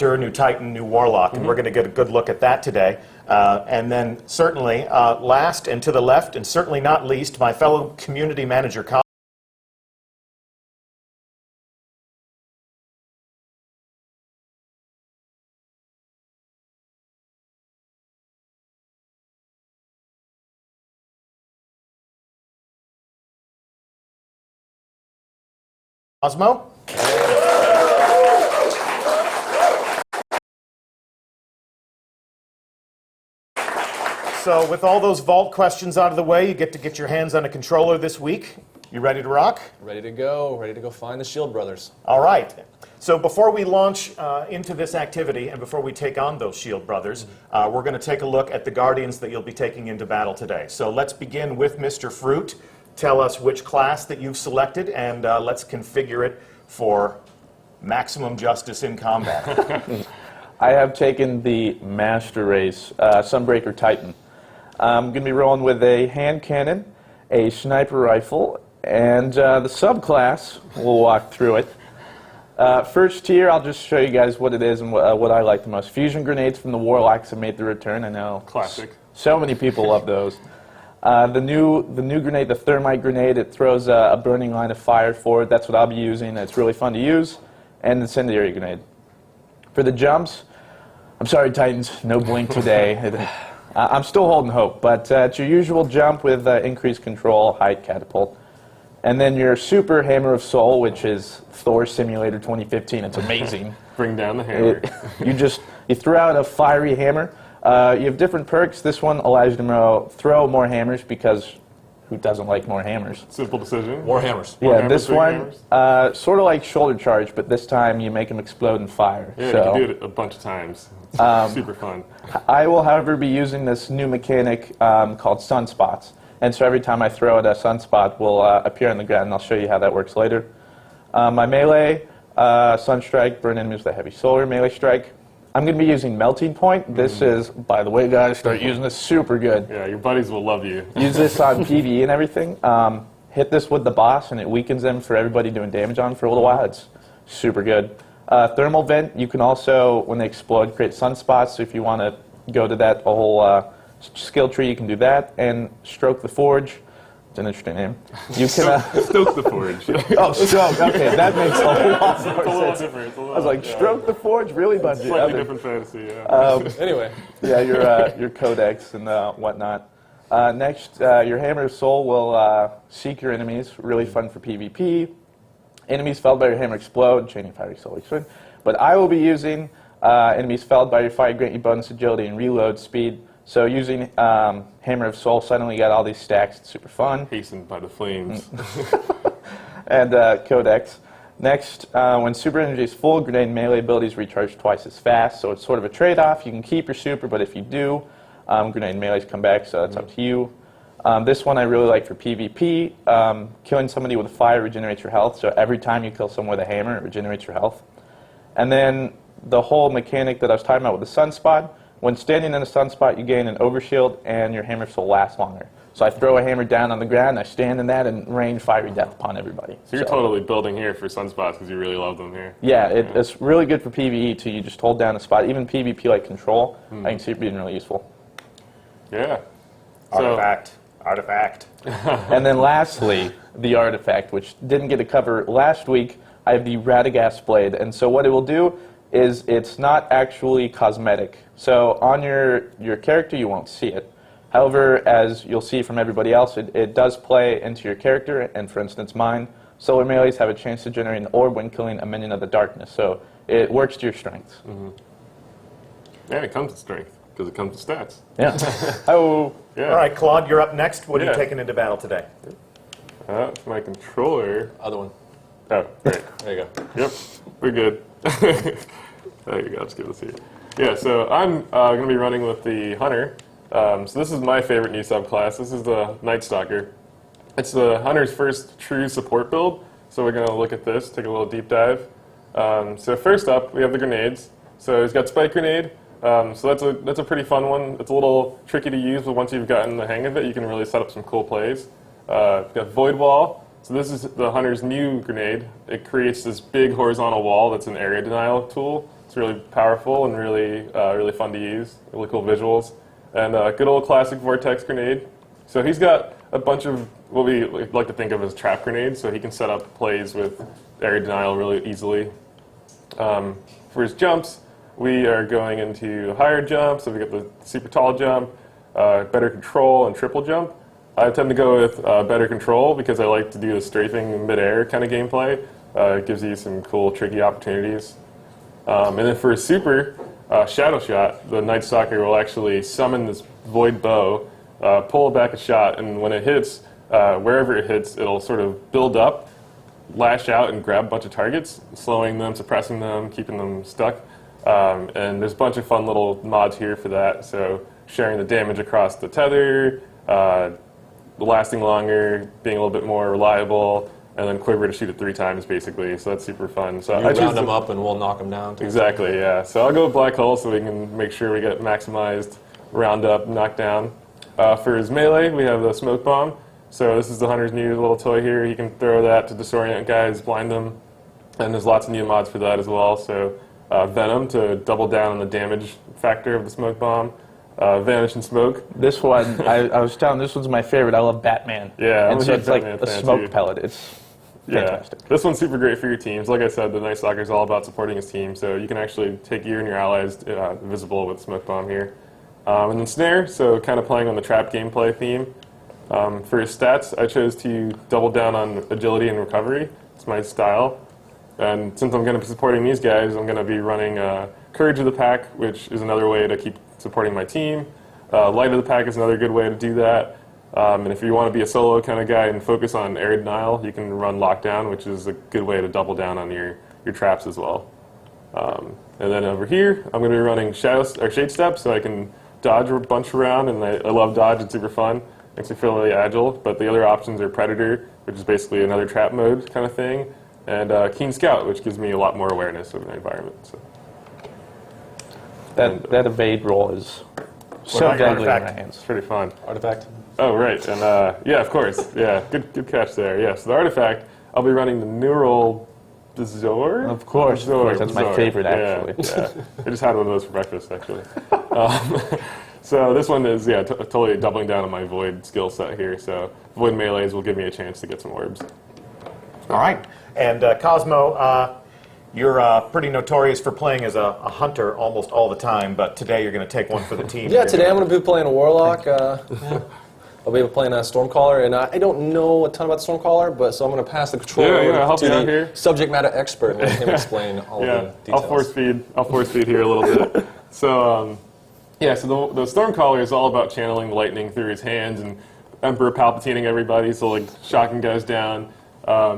New Titan, new Warlock, and we're going to get a good look at that today. And then certainly last and to the left, and certainly not least, my fellow community manager, Cosmo. So with all those vault questions out of the way, you get to get your hands on a controller this week. You ready to rock? Ready to go find the Shield Brothers. All right. So before we launch into this activity and before we take on those Shield Brothers, we're going to take a look at the Guardians that you'll be taking into battle today. So let's begin with Mr. Fruit. Tell us which class that you've selected, and let's configure it for maximum justice in combat. I have taken the Master Race Sunbreaker Titan. I'm going to be rolling with a hand cannon, a sniper rifle, and the subclass. We'll walk through it. First tier, I'll just show you guys what it is and what I like the most. Fusion grenades from the Warlocks have made the return. I know. Classic. So many people love those. The new grenade, the thermite grenade, it throws a burning line of fire forward. That's what I'll be using. It's really fun to use. And the incendiary grenade. For the jumps, I'm sorry, Titans, no blink today. I'm still holding hope, but it's your usual jump with increased control, height, catapult. And then your super Hammer of Soul, which is Thor Simulator 2015. It's amazing. Bring down the hammer. You throw out a fiery hammer. You have different perks. This one allows you to throw more hammers because who doesn't like more hammers? Simple decision. More hammers. Yeah, More hammers, this big one, hammers. sort of like shoulder charge, but this time you make them explode in fire. Yeah, so, you can do it a bunch of times. It's super fun. I will, however, be using this new mechanic called sunspots. And so every time I throw it, a sunspot will appear on the ground, and I'll show you how that works later. My melee, Sunstrike, burn enemies with a heavy solar melee strike. I'm going to be using Melting Point. This is, by the way, guys, start using this, super good. Yeah, your buddies will love you. Use this on PvE and everything. Hit this with the boss, and it weakens them for everybody doing damage on for a little while. It's super good. Thermal Vent, you can also, when they explode, create sunspots. So if you want to go to that whole skill tree, you can do that. And Stroke the Forge. It's an interesting name. You can Stoke the Forge. Oh, Stroke. Okay, that makes a lot more It's a little sense. different. I was like, Stroke the Forge, really, Bungie? Slightly different fantasy, yeah. Anyway. Yeah, your codex and whatnot. Next, your Hammer of Soul will seek your enemies. Really fun for PvP. Enemies felled by your hammer explode. Chaining fiery soul explode. But I will be using enemies felled by your fire grant you bonus agility and reload speed. So using Hammer of Soul, suddenly you got all these stacks. It's super fun. Hastened by the flames. And Codex. Next, when super energy is full, grenade and melee abilities recharge twice as fast. So it's sort of a trade-off. You can keep your super, but if you do, grenade and melees come back, so that's up to you. This one I really like for PvP. Killing somebody with a fire regenerates your health. So every time you kill someone with a hammer, it regenerates your health. And then the whole mechanic that I was talking about with the sunspot. When standing in a sunspot, you gain an overshield, and your hammer will last longer. So I throw a hammer down on the ground, I stand in that, and rain fiery death upon everybody. So you're totally building here for sunspots because you really love them here. Yeah, it's really good for PvE too. You just hold down a spot. Even PvP like Control, I can see it being really useful. Yeah. Artifact. And then lastly, the artifact, which didn't get to cover last week. I have the Radagast Blade, and so what it will do is it's not actually cosmetic. So on your character, you won't see it. However, as you'll see from everybody else, it does play into your character, and for instance mine, solar melees have a chance to generate an orb when killing a minion of the darkness. So it works to your strengths. Yeah, it comes to strength because it comes to stats. Yeah. Oh. Yeah. All right, Claude, you're up next. What are you Yeah. taking into battle today? For my controller. Other one. Oh, great. There you go. Yep, we're good. There you go, I'll just give this to you. Yeah, so I'm going to be running with the Hunter. So this is my favorite new subclass. This is the Night Stalker. It's the Hunter's first true support build. So we're going to look at this, take a little deep dive. So first up, we have the grenades. So he's got Spike Grenade. So that's a pretty fun one. It's a little tricky to use, but once you've gotten the hang of it, you can really set up some cool plays. We've got Void Wall. So this is the Hunter's new grenade. It creates this big horizontal wall that's an area denial tool. It's It's really powerful and really fun to use. Really cool visuals. And good old classic Vortex grenade. So he's got a bunch of what we like to think of as trap grenades, so he can set up plays with area denial really easily. For his jumps, we are going into higher jumps, so we get the super tall jump, better control, and triple jump. I tend to go with better control because I like to do the strafing mid-air kind of gameplay. It gives you some cool, tricky opportunities. And then for his super, Shadow Shot, the Night Stalker will actually summon this void bow, pull back a shot, and when it hits, wherever it hits, it'll sort of build up, lash out, and grab a bunch of targets, slowing them, suppressing them, keeping them stuck. And there's a bunch of fun little mods here for that. So sharing the damage across the tether, lasting longer, being a little bit more reliable, and then quiver to shoot it 3 times basically. So that's super fun. So You round them up and we'll knock them down. Exactly, yeah. So I'll go with Black Hole so we can make sure we get maximized round up, knock down. For his melee, we have the Smoke Bomb. So this is the Hunter's new little toy here. He can throw that to disorient guys, blind them, and there's lots of new mods for that as well. So Venom to double down on the damage factor of the Smoke Bomb. Vanish and Smoke. This one, I was telling, this one's my favorite. I love Batman. Yeah, and I'm so a it's like Batman a fan, smoke too. pellet. It's fantastic. This one's super great for your teams. Like I said, the Night Stalker is all about supporting his team, so you can actually take you and your allies visible with Smoke Bomb here. And then Snare, so kind of playing on the trap gameplay theme. For his stats, I chose to double down on agility and recovery. It's my style. And since I'm going to be supporting these guys, I'm going to be running Courage of the Pack, which is another way to keep supporting my team. Light of the Pack is another good way to do that. And if you want to be a solo kind of guy and focus on area denial, you can run Lockdown, which is a good way to double down on your traps as well. And then over here, I'm going to be running Shade Step, so I can dodge a bunch around, and I love dodge. It's super fun. Makes me feel really agile. But the other options are Predator, which is basically another trap mode kind of thing, and Keen Scout, which gives me a lot more awareness of the environment. So. That evade roll is so about your deadly in my artifact? hands. It's pretty fun. Artifact. Oh, right. And yeah, of course. Yeah, good catch there. Yeah, so the artifact, I'll be running the Neural Bizarre. Of course, that's my Bizarre. favorite, Yeah, actually. Yeah, I just had one of those for breakfast, actually. So this one is, totally doubling down on my Void skill set here. So Void melees will give me a chance to get some orbs. All right. And Cosmo, you're pretty notorious for playing as a hunter almost all the time, but today you're going to take one for the team. Yeah, today I'm going to be playing a Warlock. I'll be playing a Stormcaller, and I don't know a ton about Stormcaller, but so I'm going to pass the control I'll help to you out the here. subject matter expert and let him explain all Yeah, the details. I'll force feed here a little bit. So, so the Stormcaller is all about channeling lightning through his hands and Emperor Palpatining everybody, so like shocking guys down.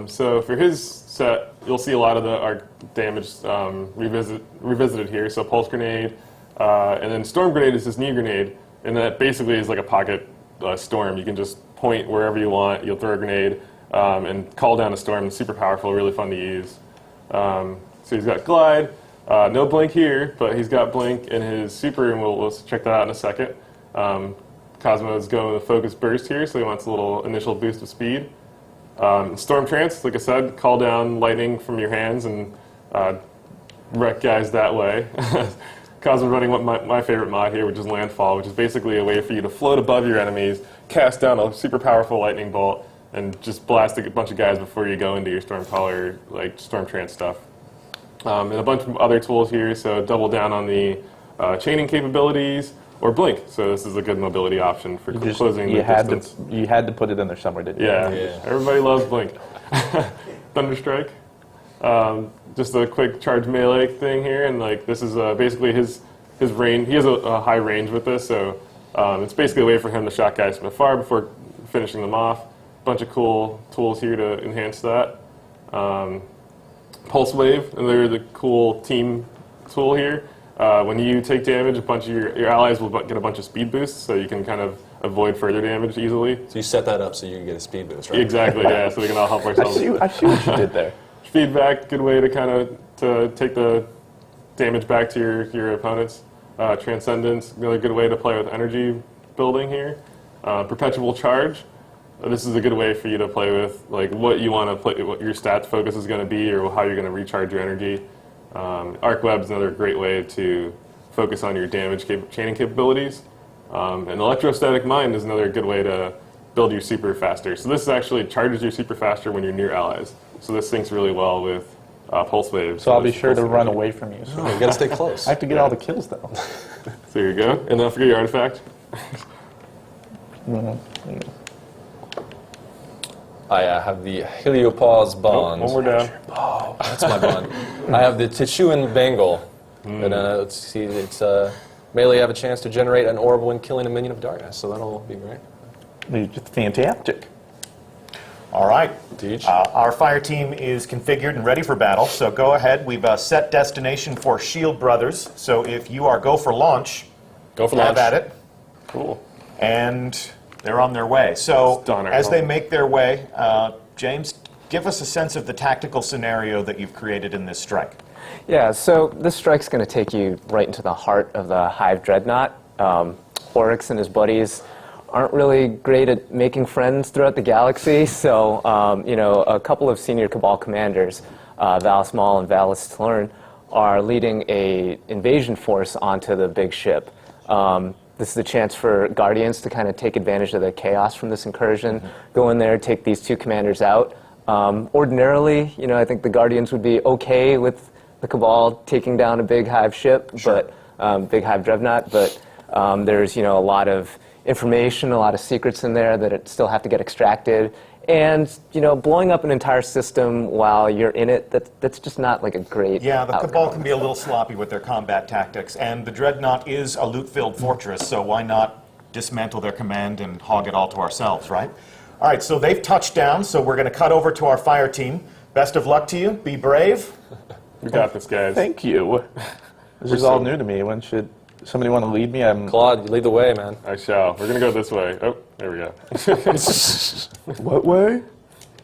So for his set, you'll see a lot of our damage revisited here. So Pulse Grenade, and then Storm Grenade is this new grenade, and that basically is like a pocket storm. You can just point wherever you want, you'll throw a grenade, and call down a storm. It's super powerful, really fun to use. So he's got Glide, no Blink here, but he's got Blink in his super, and we'll check that out in a second. Cosmo is going with Focus Burst here, so he wants a little initial boost of speed. Storm Trance, like I said, call down lightning from your hands and wreck guys that way. Cosmo's running my favorite mod here, which is Landfall, which is basically a way for you to float above your enemies, cast down a super powerful lightning bolt, and just blast a bunch of guys before you go into your Stormcaller, like Storm Trance stuff. And a bunch of other tools here, so double down on the chaining capabilities, or Blink. So this is a good mobility option for closing the distance. You had to put it in there somewhere, didn't you? Yeah, everybody loves Blink. Thunderstrike. Just a quick charge melee thing here, and like this is basically his range. He has a high range with this, so it's basically a way for him to shock guys from afar before finishing them off. Bunch of cool tools here to enhance that. Pulse Wave, another the cool team tool here. When you take damage, a bunch of your allies will get a bunch of speed boosts, so you can kind of avoid further damage easily. So you set that up so you can get a speed boost, right? Exactly, yeah. So we can all help ourselves. I see what you did there. Feedback, good way to kind of to take the damage back to your opponents. Transcendence, really good way to play with energy building here. Perpetual Charge. This is a good way for you to play with like what you want to play, what your stats focus is going to be, or how you're going to recharge your energy. Arc Web's another great way to focus on your damage chaining capabilities. And Electrostatic Mind is another good way to build your super faster. So this actually charges your super faster when you're near allies. So this syncs really well with Pulse Wave. So I'll be sure to run away from you. Oh, you gotta stay close. I have to get all the kills, though. So here you go. And don't forget your artifact. I have the Heliopause Bond. One more down. Oh, that's my bond. I have the Tichuan Bangle. And let's see, it's melee have a chance to generate an orb when killing a minion of darkness, so that'll be great. It's fantastic. All right. Teach. Our fire team is configured and ready for battle, so go ahead. We've set destination for Shield Brothers, so if you are go for launch, Go for have launch. at it. Cool. And they're on their way. So Stunner. as they make their way, James, give us a sense of the tactical scenario that you've created in this strike. Yeah, so this strike's going to take you right into the heart of the Hive Dreadnought. Oryx and his buddies aren't really great at making friends throughout the galaxy, so a couple of senior Cabal commanders, Valis Maul and Valis Tlern, are leading a invasion force onto the big ship. This is a chance for Guardians to kind of take advantage of the chaos from this incursion, go in there, take these two commanders out. Ordinarily, I think the Guardians would be okay with the Cabal taking down a big Hive ship, but big Hive Dreadnought, but there's a lot of information, a lot of secrets in there that still have to get extracted. And, blowing up an entire system while you're in it, that's just not like a great Yeah, the outcome. Cabal can be a little sloppy with their combat tactics, and the Dreadnought is a loot-filled fortress, so why not dismantle their command and hog it all to ourselves, right? All right, so they've touched down, so we're going to cut over to our fire team. Best of luck to you. Be brave. We got this, guys. Thank you. This is all new to me. When should somebody want to lead me? Claude, you lead the way, man. I shall. We're going to go this way. Oh, there we go. What way?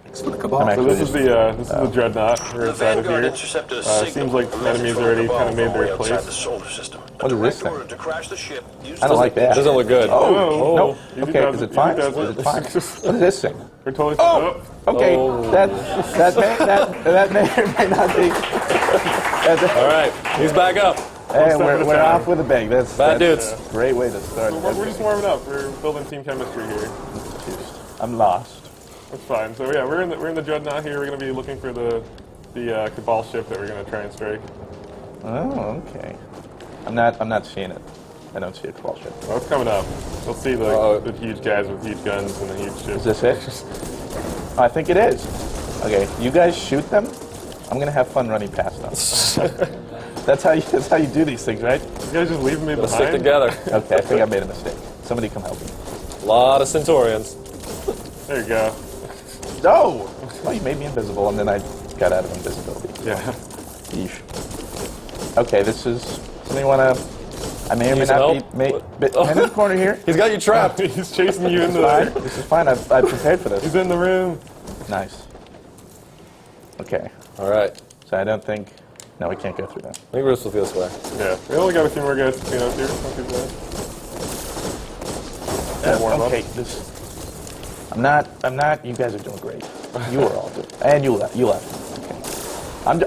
I'm So actually this is the Dreadnought. We're inside of here. Seems like enemies already kind of made their place. What is this thing? I don't like that. It doesn't look good. Oh, no. Easy Okay, does is it, it fine? easy Is does it fine? What is this thing? We're totally. Okay, that may or may not be. All right, he's back up. Hey, One step at a we're time. off with a bang. That's Bad dudes. a great way to start. We're just warming up. We're building team chemistry here. I'm lost. That's fine. So yeah, we're in the Dreadnought here. We're going to be looking for the Cabal ship that we're going to try and strike. Oh, okay. I'm not seeing it. I don't see a Cabal ship. Oh, it's coming up. We'll see the huge guys with huge guns and the huge ships. Is this it? I think it is. Okay, you guys shoot them. I'm gonna have fun running past them. That's how you do these things, right? You guys just leaving me Let's stick behind? together. Okay, I think I made a mistake. Somebody come help me. A lot of Centaurians. There you go. No! Oh, you made me invisible, and then I got out of invisibility. Yeah. Yeesh. Okay, this is. Somebody wanna? I may or may Need some not help? be. I'm in the corner here. He's got you trapped. He's chasing you into Fine. the. This is fine. I prepared for He's this. in the room. Nice. Okay, All right. so I don't think. No, we can't go through that. I think we're supposed to go this way. Yeah. We only got a few more guys to clean up here. Not too bad. Warm up. Okay, this. I'm not. You guys are doing great. You are all doing. And you left. Okay.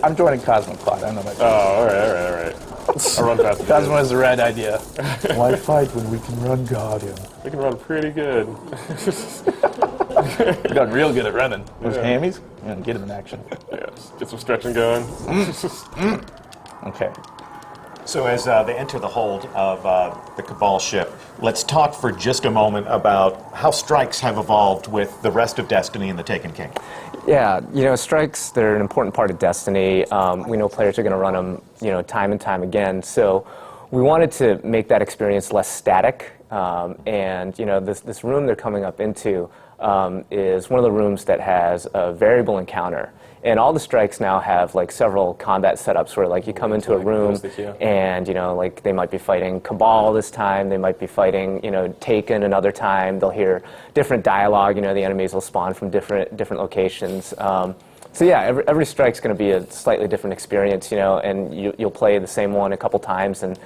I'm joining Cosmo Cloud. I don't know about you. Oh, all right. I'll run past the Cosmo is the right idea. Why fight when we can run Guardian? We can run pretty good. We got real good at running. Those Yeah. hammies? Yeah, get him in action. Yeah, just get some stretching going. Okay. So as they enter the hold of the Cabal ship, let's talk for just a moment about how strikes have evolved with the rest of Destiny and the Taken King. Yeah, strikes, they're an important part of Destiny. We know players are going to run them, time and time again. So we wanted to make that experience less static. And, this room they're coming up into is one of the rooms that has a variable encounter. And all the strikes now have several combat setups where you come into a room and they might be fighting Cabal this time, they might be fighting Taken another time. They'll hear different dialogue. The enemies will spawn from different locations. So yeah, every strike's going to be a slightly different experience. And you'll play the same one a couple times and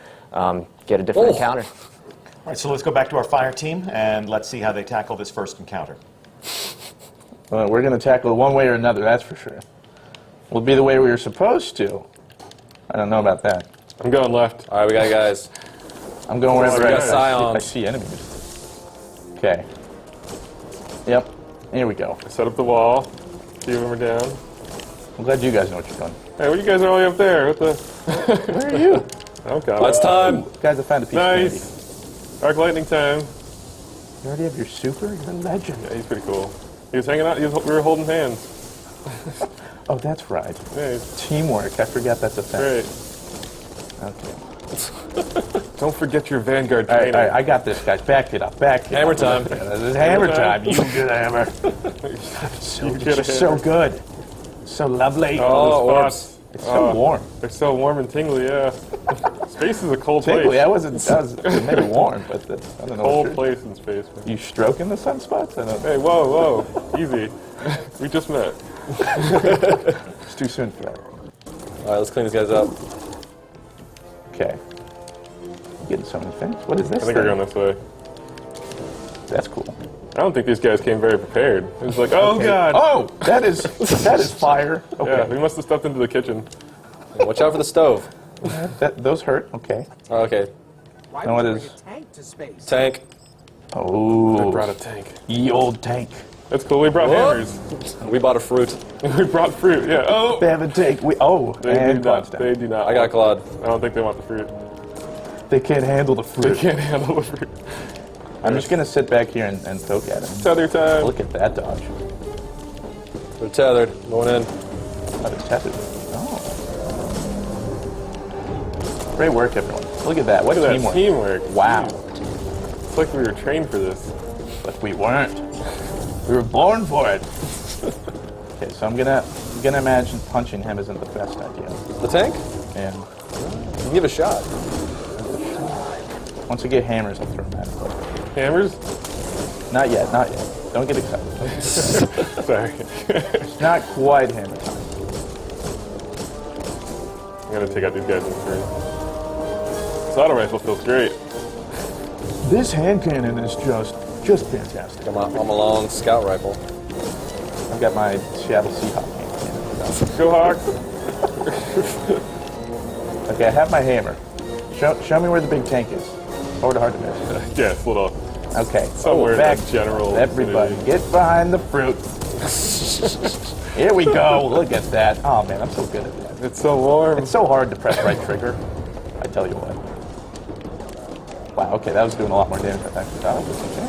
get a different encounter. All right, so let's go back to our fire team and let's see how they tackle this first encounter. Well, we're going to tackle it one way or another, that's for sure. We'll be the way we were supposed to. I don't know about that. I'm going left. All right, we got guys. I'm going wherever We got I Scions. see enemies. Okay. Yep. Here we go. Set up the wall. A few of them are down. I'm glad you guys know what you're doing. Hey, what are you guys are all the way up there? What the? Where are you? Okay. It's time. You guys have found a piece of candy. Nice. Arc lightning time. You already have your super? You're a legend. Yeah, he's pretty cool. He was hanging out. We were holding hands. Oh, that's right. Nice. Teamwork. I forgot that's a thing. Great. Okay. Don't forget your Vanguard All right, training. all right, I got this, guys. Back it up. Back it Hammer up. time. This is hammer time. time. You get a hammer. You It's get a just so hammer. good. So lovely. Oh, Oh, those spots. It's so warm. They're so warm and tingly, yeah. Space is a cold Tingly, place. that was maybe warm, but I don't know. Cold what place in space. Man. you stroking the sunspots? I don't know. Hey, whoa. Easy. We just met. It's too soon for that. All right, let's clean these guys up. Okay. Getting so many things. What is this I think thing? we're going this way. That's cool. I don't think these guys came very prepared. It was like, oh, Okay. God. Oh, that is fire. Yeah, Okay. we must have stepped into the kitchen. Yeah, watch out for the stove. Those hurt. Okay. Oh, okay, Why And what would is- you bring a tank to space? tank. Oh. We brought a tank. Ye old tank. That's cool. We brought hammers. We bought a fruit. We brought fruit. Yeah. Oh. They have a tank. They And do not. Claude's down. They do not. I got Claude. I don't think they want the fruit. They can't handle the They fruit. can't handle the fruit. I'm just gonna sit back here and poke at him. Tether time. Look at that dodge. They're tethered. Going in. Oh, it's tethered. Oh. Great work, everyone. Look at that. What Look at teamwork. that teamwork. Wow. It's like we were trained for this. But we weren't. We were born for it. Okay, so I'm gonna imagine punching him isn't the best idea. The tank? And You can give it a shot. once I get hammers, I'll throw them at him. Hammers? Not yet, not yet. Don't get excited. Sorry. It's not quite hammer time. I'm gonna take out these guys in turn. This auto rifle feels great. This hand cannon is just fantastic. I'm a long scout rifle. I've got my Seattle Seahawk hand cannon. Go Hawk. Okay, I have my hammer. Show me where the big tank is. Hard to miss. Yeah, it's a little Okay. somewhere back. in that general. Everybody, vicinity. get behind the fruit. Here we go. Look at that. Oh man, I'm so good at that. It's so warm. It's so hard to press right trigger. I tell you what. Wow. Okay, that was doing a lot more damage than I actually thought it was. Okay.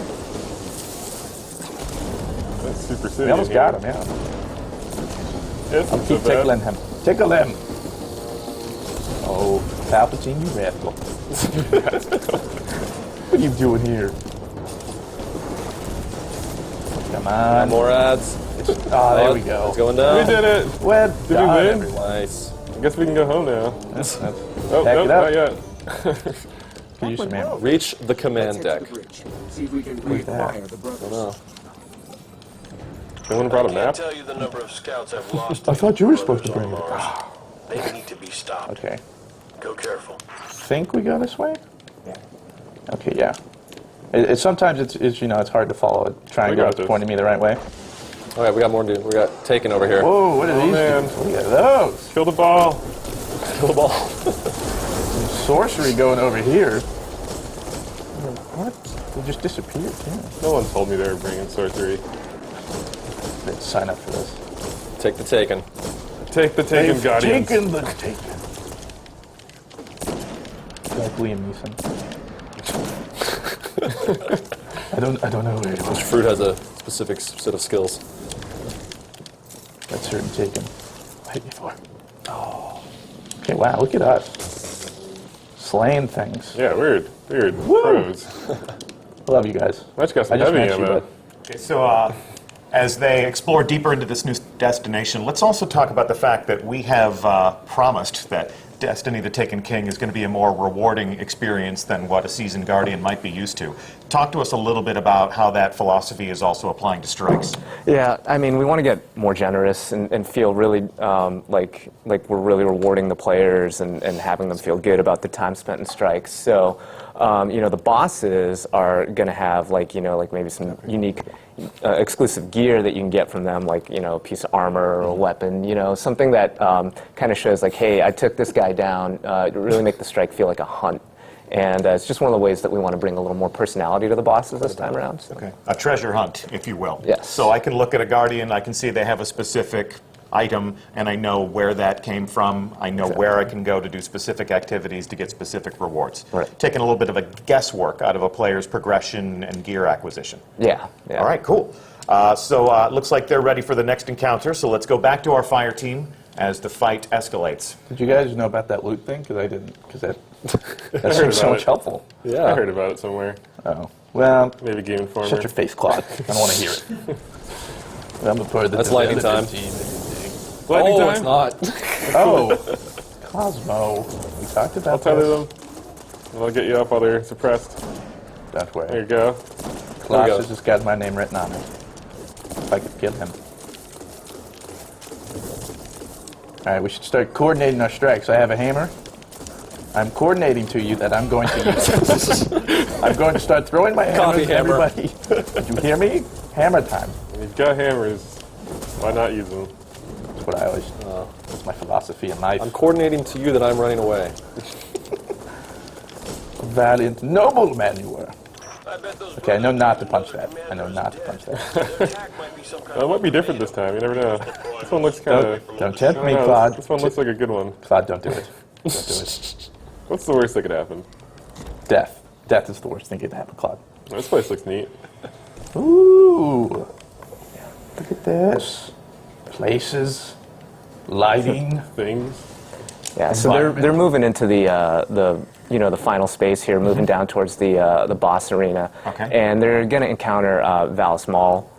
That's super silly. We almost got him. Yeah. Yes, it's Keep so bad. tickling him. Tickle him. Oh, Palpatine, you rascal. What are you doing here? Come on. More ads. Oh, there we go. It's going We down. did it. Well Did we done, win? everyone. Nice. I guess we can go home now. That's Oh, Pack no, it up. not yet. Could use some ammo. Reach the command deck. See if we can reacquire the brothers. No. Someone brought a I map? can't tell you the number of scouts I've lost. I thought you were supposed to brothers bring on it. Mars. They need to be stopped. Okay. Go careful. Think we go this way? Okay, yeah. Sometimes it's it's hard to follow a triangle got that's this. pointing me the right way. All right, we got more to do. We got Taken over here. Whoa, what are these? man. things? Look at those. Kill the ball. Kill the ball. Some sorcery going over here. What? They just disappeared. Yeah. No one told me they were bringing sorcery. Let's sign up for this. Take the Taken. Take the Taken They've Guardians. taken the Taken. Like Liam Neeson. I don't know where it was. Each fruit has a specific set of skills. That's certain Taken. Hit me for. Oh. Okay, wow, look at us. Slaying things. Yeah, weird. Woo! Pros. I love you guys. I just got some I just heavy met you, ammo. but Okay, so as they explore deeper into this new destination, let's also talk about the fact that we have promised that Destiny the Taken King is going to be a more rewarding experience than what a seasoned Guardian might be used to. Talk to us a little bit about how that philosophy is also applying to strikes. Yeah, I mean, we want to get more generous and feel really like we're really rewarding the players and having them feel good about the time spent in strikes. So The bosses are going to have like maybe some unique exclusive gear that you can get from them, like a piece of armor or a weapon, something that kind of shows like, hey, I took this guy down. Really make the strike feel like a hunt. And it's just one of the ways that we want to bring a little more personality to the bosses this time around. So. Okay. A treasure hunt, if you will. Yes. So I can look at a Guardian, I can see they have a specific item, and I know where that came from. I know where I can go to do specific activities to get specific rewards. Right. Taking a little bit of a guesswork out of a player's progression and gear acquisition. Yeah. All right, cool. So it looks like they're ready for the next encounter, so let's go back to our fire team as the fight escalates. Did you guys know about that loot thing? Because I didn't. Because that heard seems so about much it. helpful. Yeah. I heard about it somewhere. Oh. Well, Maybe Game Informer. shut your face, Claude. I don't want to hear it. I'm a part of the That's lightning time. Lightning Oh, time? it's not. Oh, Cosmo. We talked I'll about tether this. them. I'll get you up while they're suppressed. Don't There you worry. go. Klaus go. has just got my name written on it. If I could kill him. All right, we should start coordinating our strikes. I have a hammer. I'm coordinating to you that I'm going to use it. I'm going to start throwing my Coffee hammers at hammer. everybody. Did you hear me? Hammer time. When you've got hammers, why not use them? That's what I always. That's my philosophy in life. I'm coordinating to you that I'm running away. Valiant, noble man you were. I bet those Okay, I know brothers not to know punch that that. I know not to punch that. the attack might be some kind It might be different this time. You never know. This one looks kind of. Don't tempt me, Claude. This one looks like a good one. Claude, don't do it. Don't do it. What's the worst that could happen? Death. Death is the worst thing that could happen, Claude. This place looks neat. Ooh. Look at this. Places. Lighting. Things. Yeah, so they're moving into the final space here, moving down towards the boss arena. Okay. And they're going to encounter Valis Maul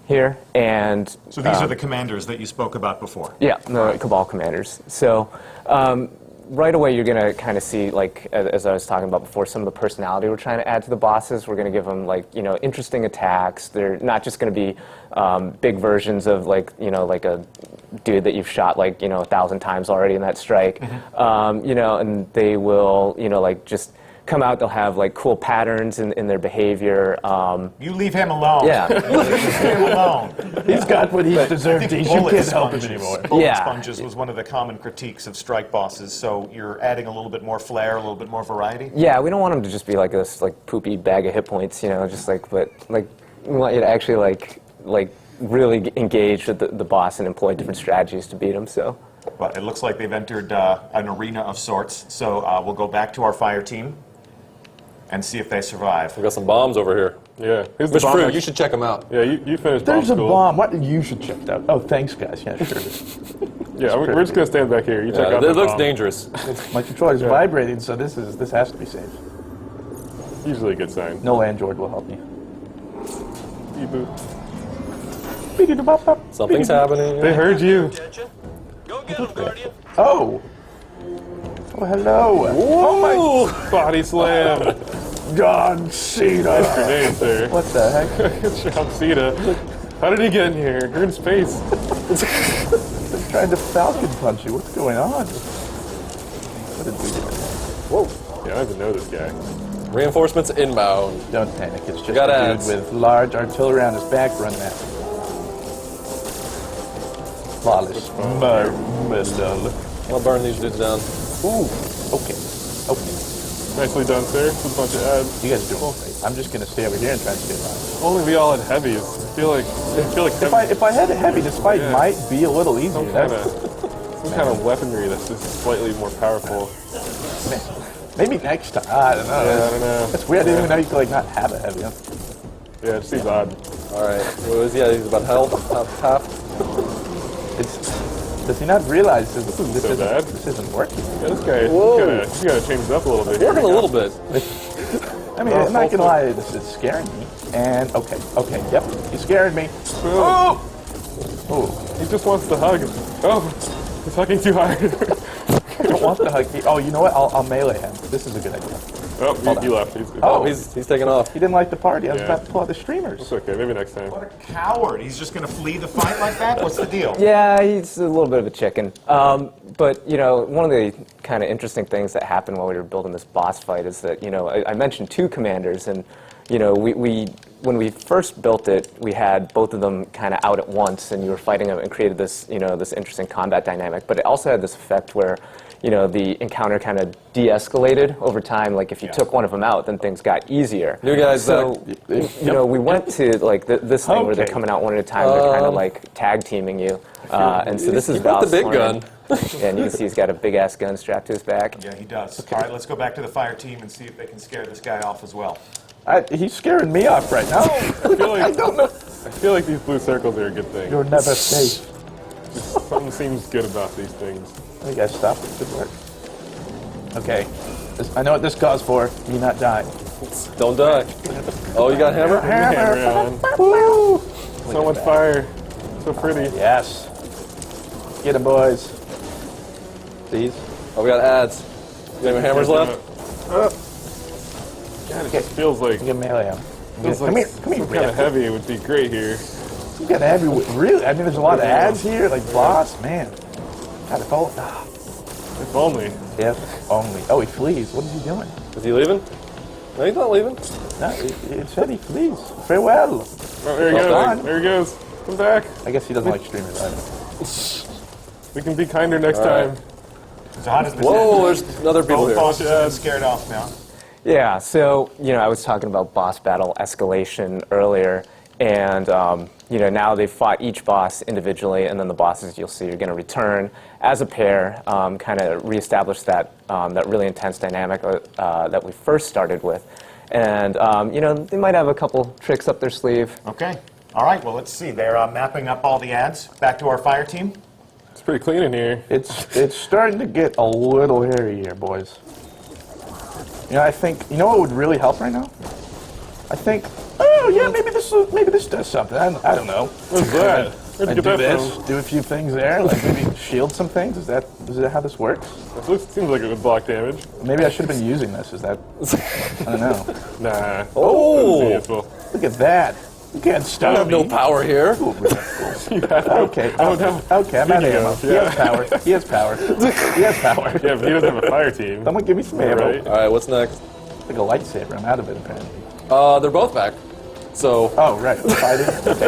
here, and So these are the commanders that you spoke about before. yeah, the Cabal commanders. So right away you're going to kind of see, like as I was talking about before, some of the personality we're trying to add to the bosses. We're going to give them like interesting attacks. They're not just going to be big versions of like a dude that you've shot like 1,000 times already in that strike. And they will like just come out. They'll have like cool patterns in their behavior. You leave him alone. Yeah. You leave him alone. He's got what he's deserved. You Bullet can't help him sponges. anymore. Bullet Yeah. sponges was one of the common critiques of strike bosses, so you're adding a little bit more flair, a little bit more variety. Yeah, we don't want them to just be like this like poopy bag of hit points, just like, but like we want you to actually like really engage with the boss and employ different strategies to beat him. So But it looks like they've entered an arena of sorts, so we'll go back to our fire team and see if they survive. We got some bombs over here. Yeah. Here's the Mr. bomb. Fruit, you should check them out. Yeah, you finished There's a bomb school. bomb. What? You should check that out. Oh, thanks, guys. Yeah, sure. Yeah, we're just gonna stand back here. You check out It the looks bomb. dangerous. My controller's vibrating, so this has to be safe. Usually a good sign. No landlord will help me. Something's happening. They heard you. Attention. Go get him, Guardian. Oh. Oh, hello. Oh Body slam. my God, Cena. Grenades there. What the heck? Good job, Cena. How did he get in here? You're in space. They're trying to falcon punch you. What's going on? What did we do? Whoa. Yeah, I don't even know this guy. Reinforcements inbound. Don't panic. It's just Got a ads. dude with large artillery on his back running at me. Flawless. Marmalade. I'll burn these dudes down. Ooh. Okay. Okay. Nicely done, sir. It's a bunch of ads. You guys are doing great. I'm just gonna stay over here and try to stay alive. If only we all had heavies. I feel like If I had a heavy, this fight Yeah. might be a little easier. some kind of weaponry that's just slightly more powerful. Maybe next time. I don't know. Yeah, I don't know. That's weird. I didn't even know you could like not have a heavy. Yeah, it seems odd. All right. He's about health, half. Does he not realize this so bad. this isn't working? Yeah, this guy, Whoa. he's gotta change it up a little bit. Working a little bit. I mean, I'm not gonna lie, this is scaring me. And okay, yep, he's scaring me. Oh! Oh, He just wants to hug. Oh, he's hugging too hard. I don't want the hug. Oh, you know what? I'll melee him. This is a good idea. Oh, he left. He's good. Oh. He's taking off. He didn't like the party. I was Yeah. about to pull out the streamers. It's okay. Maybe next time. What a coward. He's just going to flee the fight like that? What's the deal? Yeah, he's a little bit of a chicken. But, you know, one of the kind of interesting things that happened while we were building this boss fight is that, you know, I mentioned two commanders, and, you know, when we first built it, we had both of them kind of out at once, and you were fighting them and created this, you know, this interesting combat dynamic. But it also had this effect where, you know, the encounter kind of de-escalated over time. Like, if you took one of them out, then things got easier. You guys, So, you know, we went to, like, this thing where they're Okay. coming out one at a time. They're kind of, like, tag teaming you. And so this is you brought the big Val's gun. Yeah, and you can see he's got a big-ass gun strapped to his back. Yeah, he does. All right, let's go back to the fire team and see if they can scare this guy off as well. He's scaring me off right now. I don't know. I feel like these blue circles are a good thing. You're never safe. Something seems good about these things. You guys stop. It should work. Okay. I know what this calls for. You not die. Don't die. Oh, you got hammer? Hammer on. Woo! So much fire. So pretty. Yes. Get it, boys. These. Oh, we got ads. You got any hammers left? God, it just feels like Get melee him. feels Come like here. Come here. some kind of heavy. It would be great here. You got heavy. Really? I mean, there's a lot of ads here. Like boss, man. God, if only. If only. If only. Oh, he flees. What is he doing? Is he leaving? No, he's not leaving. No, it said he flees. Farewell. Oh, there he Well goes. done. There he goes. Come back. I guess he doesn't like streamers either. We can be kinder next right. time. So how does this Whoa, end? there's other people Both here. bosses have been scared off now. Yeah, so, you know, I was talking about boss battle escalation earlier, and, you know, now they've fought each boss individually, and then the bosses you'll see are going to return as a pair, kind of reestablish that, that really intense dynamic that we first started with. And, you know, they might have a couple tricks up their sleeve. Okay. All right, well, let's see. They're mapping up all the ads. Back to our fire team. It's pretty clean in here. It's starting to get a little hairy here, boys. You know, I think, you know what would really help right now? I think, oh yeah, maybe this does something. I don't know. What's that? Where'd I you do get that this, from? do a few things there, like maybe shield some things. Is that how this works? Seems like it would block damage. Maybe I should have been using this. Is that? I don't know. Nah. Oh! That's useful. Look at that. You can't stop I have no me. power here. Okay. Oh, no. Okay. I'm out of ammo. Speaking He of, has power. He has power. He has power. Yeah, but he doesn't have a fire team. Someone give me some ammo. Right? All right, what's next? Like a lightsaber. I'm out of it apparently. They're both back. So, Oh right, fighting. Okay.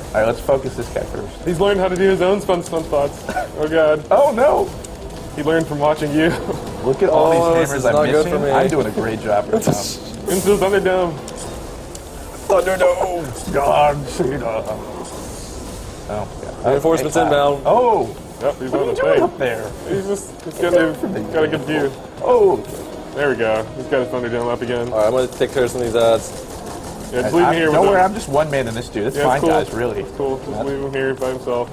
All right, let's focus this guy first. He's learned how to do his own fun spots. Oh god. Oh no! He learned from watching you. Look at all Oh, these this hammers is I'm not good missing. for me. I'm doing a great job right now. Into the Thunderdome. Thunderdome! God, Cena. Oh, yeah. reinforcements Hey, inbound. Oh! Yep, he's What are on you the doing thing. up there? He's got a good view. Oh! There we go. He's got his Thunderdome up again. All right, I'm going to take care of some of these ads. Yeah, just leave him here with Don't worry, him. I'm just one man in this dude. It's Yeah, fine, cool. guys, really. It's cool. Just leave him here by himself.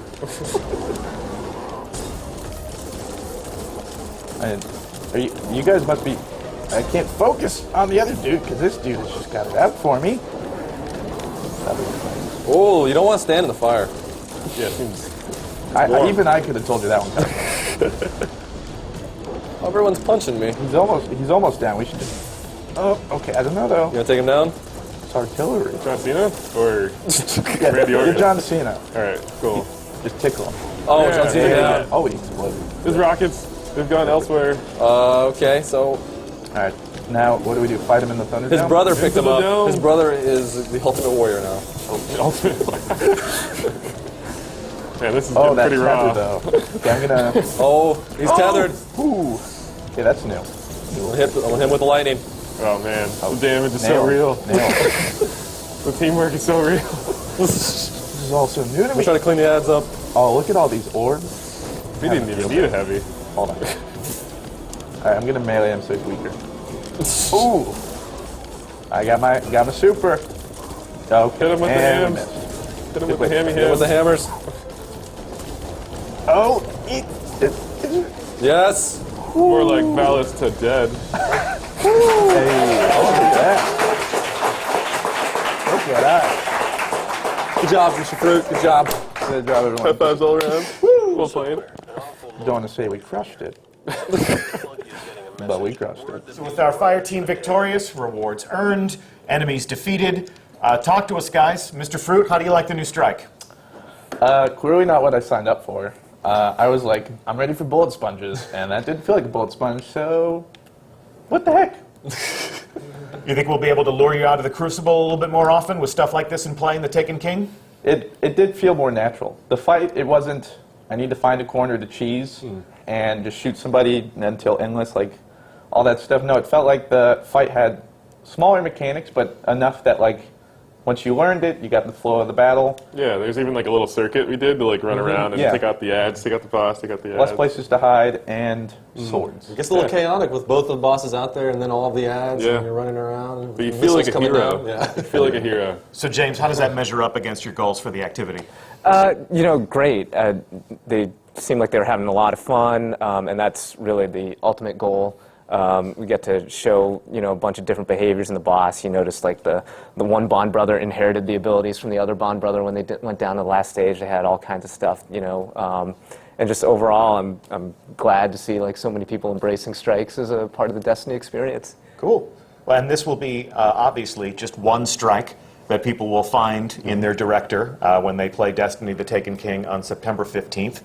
And you guys must be... I can't focus on the other dude, because this dude has just got it out for me. Oh, you don't want to stand in the fire. Yeah, seems Even I could have told you that one. Everyone's punching me. He's almost down. We should just... Oh, okay. I don't know, though. You want to take him down? It's artillery. John Cena or Yeah, Randy you're Orton. John Cena. All right, cool. Just tickle him. Oh, Yeah, John Cena. yeah. Yeah. Oh, he exploded. His rockets, they've gone elsewhere. Okay, so All right. Now, what do we do? Fight him in the Thunderdome? his brother picked him the up. dome. His brother is the ultimate warrior now. Man, this is Oh, getting that's pretty tethered, raw. though. Okay, I'm gonna... Oh, he's tethered. Ooh. Okay, that's new. I'm gonna hit him with the lightning. Oh man, the damage is Nail. so real. Nail. The teamwork is so real. This is all so new to I'm me. trying to clean the ads up. Oh, look at all these orbs. He didn't even need a heavy. Hold on. All right, I'm gonna melee him so he's weaker. Ooh. I got my super. Okay. Hit him with the and we hams. missed. Hit him with the hammy Hit him with the hams. hammers. Oh, Yes. More like Valis to dead. hey, oh, look at that. Look at that. Good job, Mr. Fruit. Good job. Good job, everyone. High fives all around. Woo! Well played. don't want to say we crushed it, but we crushed it. So with our fire team victorious, rewards earned, enemies defeated. Talk to us, guys. Mr. Fruit, how do you like the new strike? Clearly not what I signed up for. I was like, I'm ready for bullet sponges, and that didn't feel like a bullet sponge, so what the heck? You think we'll be able to lure you out of the Crucible a little bit more often with stuff like this in play in the Taken King? It did feel more natural. The fight, it wasn't, I need to find a corner to cheese and just shoot somebody until endless, like all that stuff. No, it felt like the fight had smaller mechanics, but enough that like once you learned it, you got the flow of the battle. Yeah, there's even like a little circuit we did to like run around and Yeah. take out the ads, take out the boss, take out the ads. Less places to hide and swords. It gets a little chaotic with both the bosses out there and then all the ads Yeah. and you're running around. But you feel like a coming hero. down. Yeah. You feel like a hero. So James, how does that measure up against your goals for the activity? Great. They seem like they were having a lot of fun, and that's really the ultimate goal. We get to show, a bunch of different behaviors in the boss. You notice, like, the one Bond brother inherited the abilities from the other Bond brother when they went down to the last stage. They had all kinds of stuff, and just overall, I'm glad to see, like, so many people embracing strikes as a part of the Destiny experience. Cool. Well, and this will be obviously just one strike that people will find in their director when they play Destiny: The Taken King on September 15th.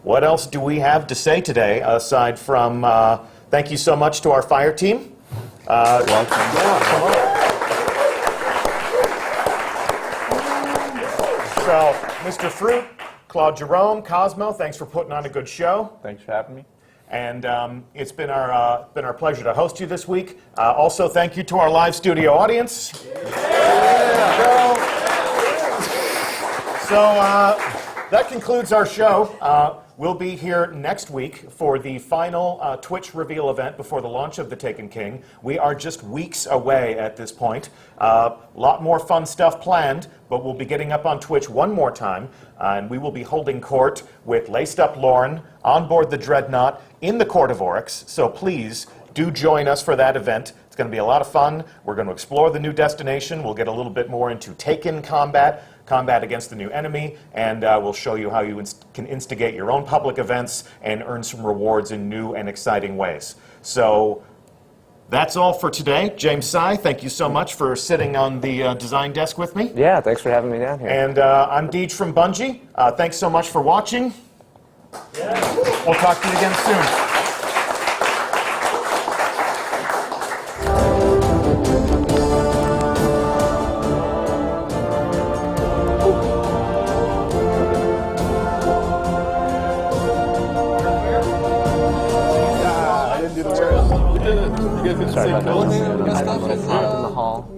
What else do we have to say today aside from thank you so much to our fire team? So, Mr. Fruit, Claude Jerome, Cosmo, thanks for putting on a good show. Thanks for having me. And it's been our pleasure to host you this week. Also, thank you to our live studio audience. So that concludes our show. We'll be here next week for the final Twitch reveal event before the launch of The Taken King. We are just weeks away at this point. A lot more fun stuff planned, but we'll be getting up on Twitch one more time, and we will be holding court with Laced Up Lauren on board the Dreadnought in the Court of Oryx. So please do join us for that event. It's going to be a lot of fun. We're going to explore the new destination. We'll get a little bit more into Taken combat against the new enemy, and we'll show you how you can instigate your own public events and earn some rewards in new and exciting ways. So that's all for today. James Sy, thank you so much for sitting on the design desk with me. Yeah, thanks for having me down here. And I'm Deej from Bungie. Thanks so much for watching. We'll talk to you again soon. Sorry about that. I was in the hall.